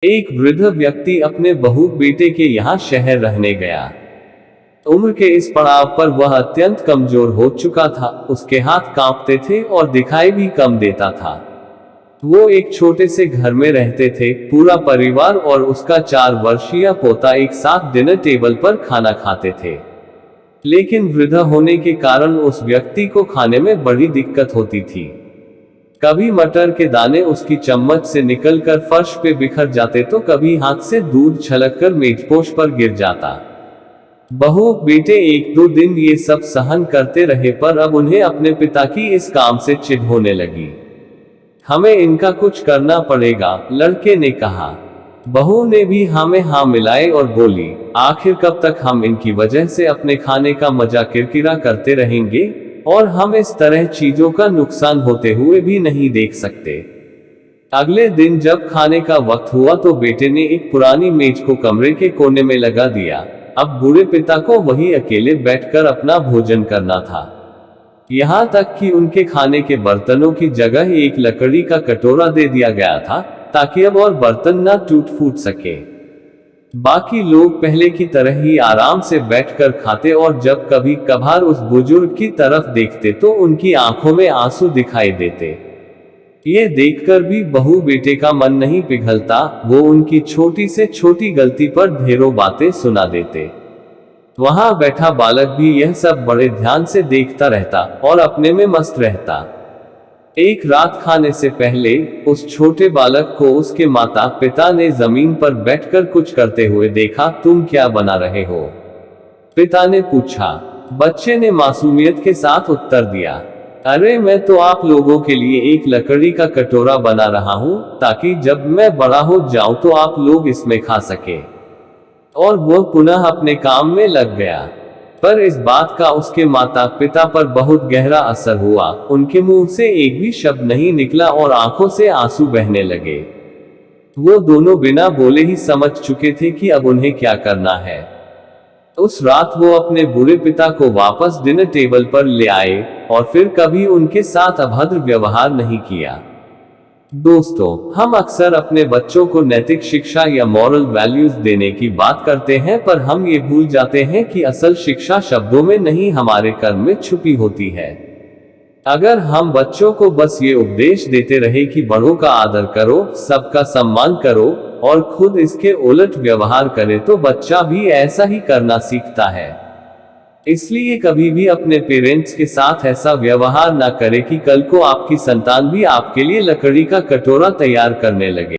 एक वृद्ध व्यक्ति अपने बहू बेटे के यहाँ शहर रहने गया। उम्र के इस पड़ाव पर वह अत्यंत कमजोर हो चुका था, उसके हाथ कांपते थे और दिखाई भी कम देता था। वो एक छोटे से घर में रहते थे, पूरा परिवार और उसका 4 वर्षीय पोता एक साथ डिनर टेबल पर खाना खाते थे। लेकिन वृद्ध होने के कारण उस व्यक्ति को खाने में बड़ी दिक्कत होती थी। कभी मटर के दाने उसकी चम्मच से निकलकर फर्श पे बिखर जाते तो कभी हाथ से दूध छलककर मेजपोश पर गिर जाता। बहू बेटे 1-2 दिन ये सब सहन करते रहे, पर अब उन्हें अपने पिता की इस काम से चिढ़ होने लगी। हमें इनका कुछ करना पड़ेगा, लड़के ने कहा। बहू ने भी हाँ में हाँ मिलाए और बोली, आखिर कब तक हम इनकी वजह से अपने खाने का मजा किरकिरा करते रहेंगे, और हम इस तरह चीजों का नुकसान होते हुए भी नहीं देख सकते। अगले दिन जब खाने का वक्त हुआ तो बेटे ने एक पुरानी मेज को कमरे के कोने में लगा दिया। अब बूढ़े पिता को वही अकेले बैठकर अपना भोजन करना था। यहाँ तक कि उनके खाने के बर्तनों की जगह एक लकड़ी का कटोरा दे दिया गया था, ताकि अब और बर्तन ना टूट फूट सके। बाकी लोग पहले की तरह ही आराम से बैठकर खाते, और जब कभी कभार उस बुजुर्ग की तरफ देखते तो उनकी आंखों में आंसू दिखाई देते। ये देखकर भी बहू बेटे का मन नहीं पिघलता, वो उनकी छोटी से छोटी गलती पर ढेरों बातें सुना देते। वहां बैठा बालक भी यह सब बड़े ध्यान से देखता रहता और अपने में मस्त रहता। एक रात खाने से पहले उस छोटे बालक को उसके माता पिता ने जमीन पर बैठकर कुछ करते हुए देखा। तुम क्या बना रहे हो? पिता ने पूछा। बच्चे ने मासूमियत के साथ उत्तर दिया, अरे मैं तो आप लोगों के लिए एक लकड़ी का कटोरा बना रहा हूं, ताकि जब मैं बड़ा हो जाऊं तो आप लोग इसमें खा सके। और वह पुनः अपने काम में लग गया। पर इस बात का उसके माता पिता पर बहुत गहरा असर हुआ। उनके मुंह से एक भी शब्द नहीं निकला और आंखों से आंसू बहने लगे। वो दोनों बिना बोले ही समझ चुके थे कि अब उन्हें क्या करना है। उस रात वो अपने बूढ़े पिता को वापस डिनर टेबल पर ले आए और फिर कभी उनके साथ अभद्र व्यवहार नहीं किया। दोस्तों, हम अक्सर अपने बच्चों को नैतिक शिक्षा या मॉरल वैल्यूज देने की बात करते हैं, पर हम ये भूल जाते हैं कि असल शिक्षा शब्दों में नहीं, हमारे कर्म में छुपी होती है। अगर हम बच्चों को बस ये उपदेश देते रहे कि बड़ों का आदर करो, सबका सम्मान करो, और खुद इसके उलट व्यवहार करें, तो बच्चा भी ऐसा ही करना सीखता है। इसलिए कभी भी अपने पेरेंट्स के साथ ऐसा व्यवहार ना करें कि कल को आपकी संतान भी आपके लिए लकड़ी का कटोरा तैयार करने लगे।